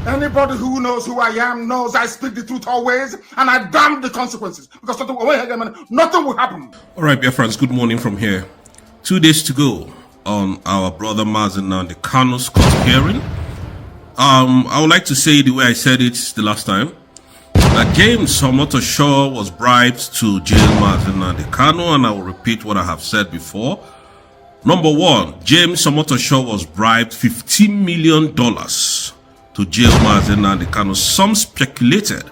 Anybody who knows who I am knows I speak the truth always, and I damn the consequences. Because nothing will happen. All right, BIAFRANS, good morning from here. 2 days to go on our brother Mazen and the Kanu's court hearing. I would like to say the way I said it the last time, that James Omotosho was bribed to jail Mazen and the Kanu, and I will repeat what I have said before. Number one, James Omotosho was bribed $15 million to jail Mazen and the Kanu. Some speculated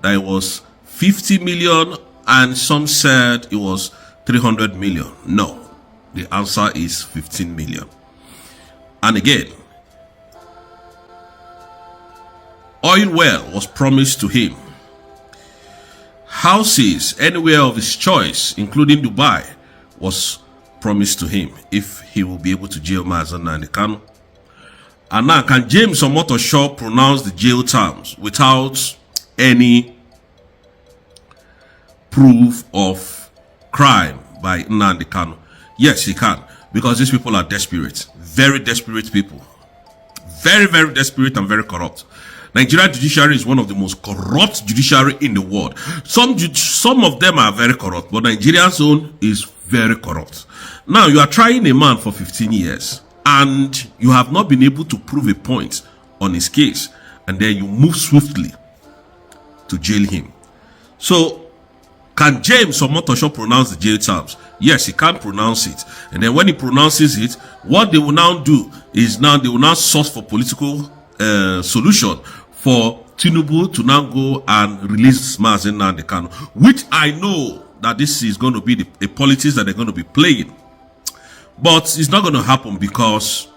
that it was 50 million and some said it was 300 million. No, the answer is 15 million. And again, oil well was promised to him. Houses anywhere of his choice, including Dubai, was promised to him if he will be able to jail Mazen and the Kanu. And now, can James Omotosho pronounce the jail terms without any proof of crime by Nnamdi Kanu? Yes, he can, because these people are desperate, very desperate people, very, very desperate and very corrupt. Nigerian judiciary is one of the most corrupt judiciary in the world. Some of them are very corrupt, but Nigeria's own is very corrupt. Now, you are trying a man for 15 years, and you have not been able to prove a point on his case, and then you move swiftly to jail him. So, can James Omotosho pronounce the jail terms? Yes, he can pronounce it. And then when he pronounces it, what they will now do is they will now source for political solution for Tinubu to now go and release Mazen and the Kanu, which I know that this is going to be the politics that they're going to be playing. But it's not going to happen because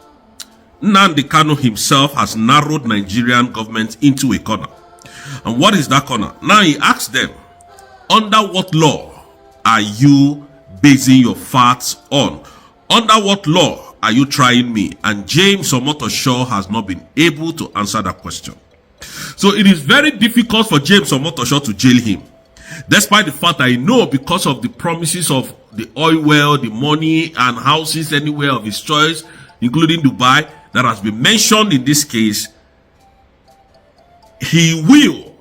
Nnamdi Kanu himself has narrowed Nigerian government into a corner. And what is that corner? Now he asks them, under what law are you basing your facts on? Under what law are you trying me? And James Omotosho has not been able to answer that question. So it is very difficult for James Omotosho to jail him. Despite the fact I know, because of the promises of the oil well, the money and houses anywhere of his choice, including Dubai, that has been mentioned in this case, he will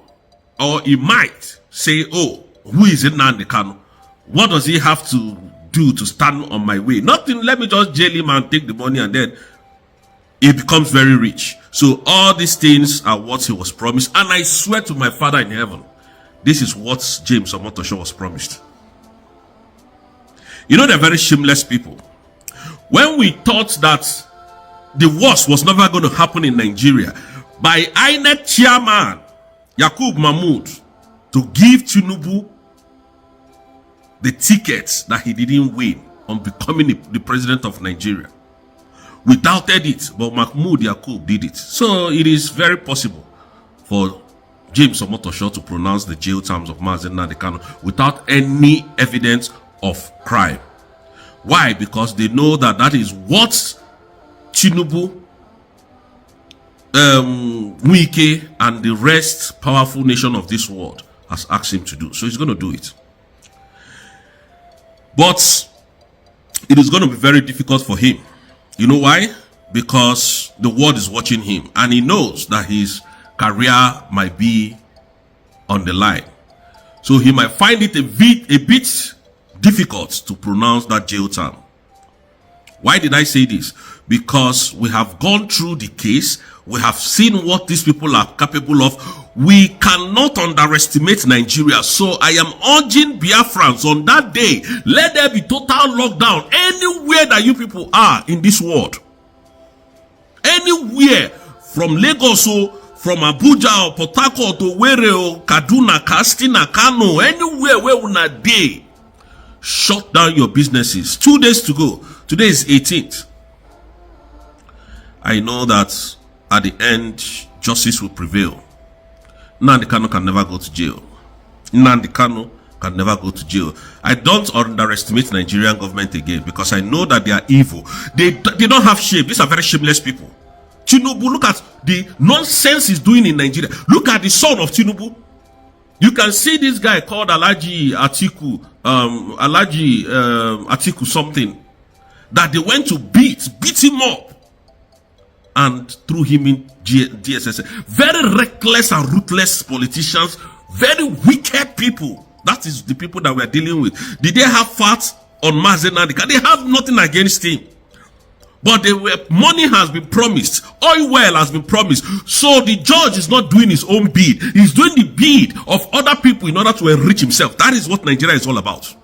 or he might say, oh, who is Nnamdi Kanu? What does he have to do to stand on my way? Nothing, let me just jail him and take the money, and then he becomes very rich. So all these things are what he was promised, and I swear to my Father in heaven, this is what James Omotosho was promised. You know, they're very shameless people. When we thought that the worst was never going to happen in Nigeria, by INEC chairman Yakub Mahmoud to give Tinubu the tickets that he didn't win on becoming the president of Nigeria, we doubted it, but Mahmoud Yakub did it. So it is very possible for James Omotosho to pronounce the jail terms of Mazen and the Kanu without any evidence of crime. Why? Because they know that that is what Tinubu, Wike, and the rest powerful nation of this world has asked him to do. So he's going to do it. But it is going to be very difficult for him. You know why? Because the world is watching him, and he knows that his career might be on the line. So he might find it a bit difficult to pronounce that jail term. Why did I say this? Because we have gone through the case. We have seen what these people are capable of. We cannot underestimate Nigeria. So I am urging BIAFRANS on that day, let there be total lockdown anywhere that you people are in this world. Anywhere, from Lagos, from Abuja, or Port Harcourt, to Owerri, Kaduna, Katsina, Kano, anywhere where una dey, shut down your businesses. 2 days to go. Today is 18th. I know that at the end, justice will prevail. Nnamdi Kanu can never go to jail. Nnamdi Kanu can never go to jail. I don't underestimate Nigerian government again, because I know that they are evil. They don't have shame. These are very shameless people. Tinubu, look at the nonsense he's doing in Nigeria. Look at the son of Tinubu. You can see this guy called Alhaji Atiku, Atiku something, that they went to beat him up. and threw him in DSS. Very reckless and ruthless politicians, very wicked people. That is the people that we are dealing with. Did they have fat on Mazen Nnamdi Kanu? They have nothing against him. But money has been promised. Oil well has been promised. So the judge is not doing his own bid. He's doing the bid of other people in order to enrich himself. That is what Nigeria is all about.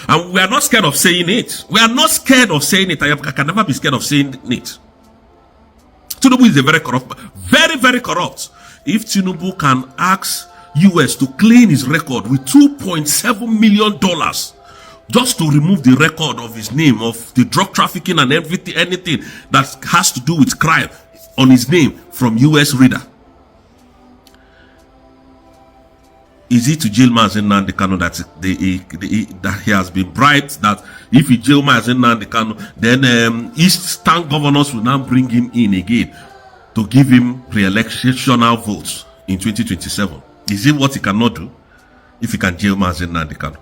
And we are not scared of saying it. We are not scared of saying it. I can never be scared of saying it. Tinubu is a very corrupt, very, very corrupt. If Tinubu can ask US to clean his record with $2.7 million just to remove the record of his name, of the drug trafficking and everything, anything that has to do with crime on his name from US reader. Is it to jail Mazen Nnamdi Kanu that he has been bribed, that if he jail Mazen Nnamdi Kanu, then Eastern governors will now bring him in again to give him pre-electional votes in 2027? Is it what he cannot do if he can jail Mazen Nnamdi Kanu?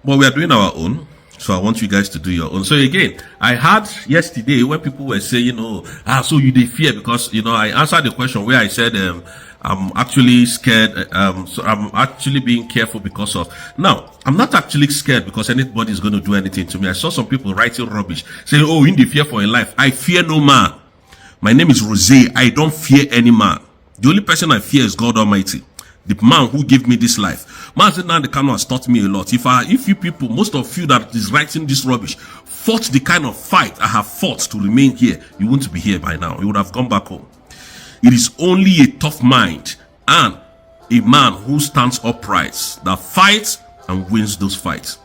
But we are doing our own, so I want you guys to do your own. So again, I had yesterday when people were saying, so you dey fear because, I answered the question where I said, I'm actually scared. So I'm actually being careful because of. Now, I'm not actually scared because anybody is going to do anything to me. I saw some people writing rubbish, saying, in the fear for your life. I fear no man. My name is Rose. I don't fear any man. The only person I fear is God Almighty, the man who gave me this life. Mazen Nnamdi Kanu has taught me a lot. If you people, most of you that is writing this rubbish, fought the kind of fight I have fought to remain here, you wouldn't be here by now. You would have gone back home. It is only a tough mind and a man who stands upright that fights and wins those fights.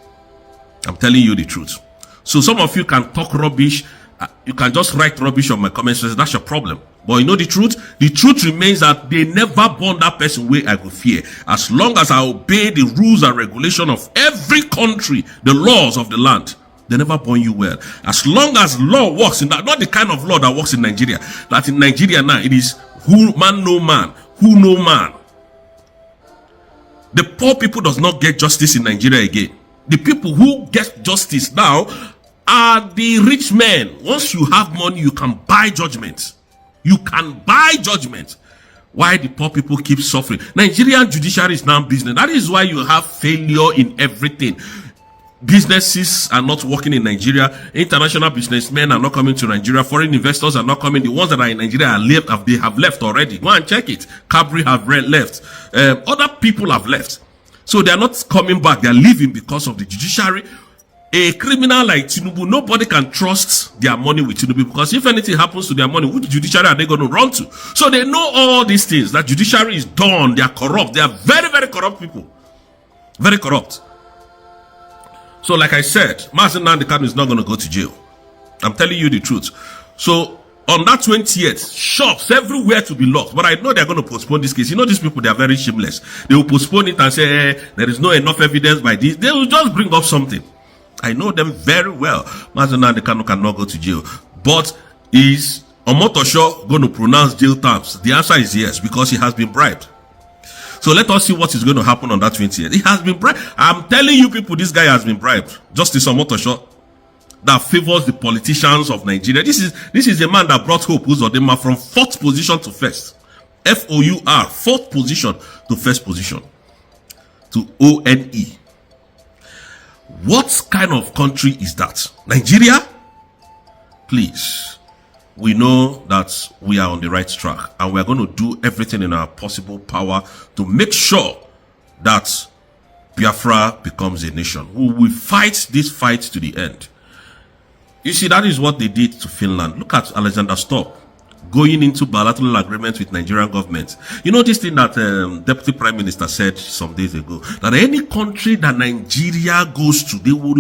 I'm telling you the truth. So some of you can talk rubbish. You can just write rubbish on my comment section. That's your problem. But you know the truth? The truth remains that they never born that person where I go fear. As long as I obey the rules and regulation of every country, the laws of the land, they never born you well. As long as law works in that, not the kind of law that works in Nigeria. That in Nigeria now, it is who man no man, who no man. The poor people does not get justice in Nigeria again. The people who get justice now are the rich men. Once you have money, you can buy judgment. You can buy judgment. Why the poor people keep suffering? Nigerian judiciary is now business. That is why you have failure in everything. Businesses are not working in Nigeria. International businessmen are not coming to Nigeria. Foreign investors are not coming. The ones that are in Nigeria they have left already. Go and check it. Cabri have left. Other people have left. So they are not coming back. They are leaving because of the judiciary. A criminal like Tinubu, nobody can trust their money with Tinubu, because if anything happens to their money, which judiciary are they going to run to? So they know all these things, that judiciary is done, they are corrupt, they are very, very corrupt people. Very corrupt. So like I said, Mazen Nnamdi Kanu is not going to go to jail. I'm telling you the truth. So on that 20th, shops everywhere to be locked. But I know they're going to postpone this case. You know, these people, they are very shameless. They will postpone it and say, there is no enough evidence by this. They will just bring up something. I know them very well. Mazen Nnamdi Kanu cannot go to jail. But is Omotosho going to pronounce jail terms? The answer is yes, because he has been bribed. So let us see what is going to happen on that 20th. He has been bribed. I'm telling you people, this guy has been bribed. Justice Omotosho, that favors the politicians of Nigeria. This is a man that brought Hope Uzodinma from 4th position to 1st. F-O-U-R, 4th position to 1st position. To O-N-E. What kind of country is that? Nigeria? Please. We know that we are on the right track, and we are going to do everything in our possible power to make sure that Biafra becomes a nation. We will fight this fight to the end. You see, that is what they did to Finland. Look at Alexander Stubb going into bilateral agreement with Nigerian government. You know this thing that Deputy Prime Minister said some days ago, that any country that Nigeria goes to, they will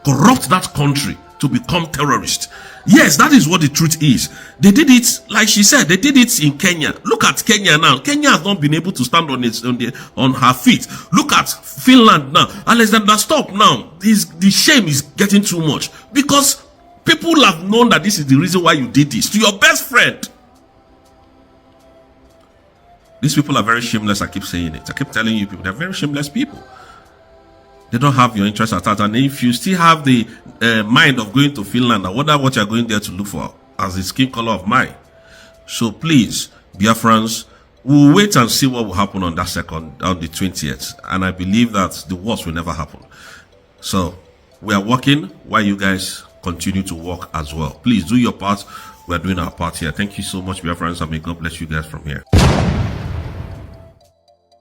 corrupt that country to become terrorist. Yes, that is what the truth is. They did it, like she said, they did it in Kenya. Look at Kenya now. Kenya has not been able to stand on her feet. Look at Finland now. Alexander Stubb now. The shame is getting too much, because people have known that this is the reason why you did this to your best friend. These people are very shameless. I keep saying it. I keep telling you people, they're very shameless people. They don't have your interest at heart. And if you still have the mind of going to Finland, I wonder what you're going there to look for as the skin color of mine. So please, Biafrans, we'll wait and see what will happen on the 20th. And I believe that the worst will never happen. So we are working while you guys continue to work as well. Please do your part. We are doing our part here. Thank you so much, Biafrans, and may God bless you guys from here.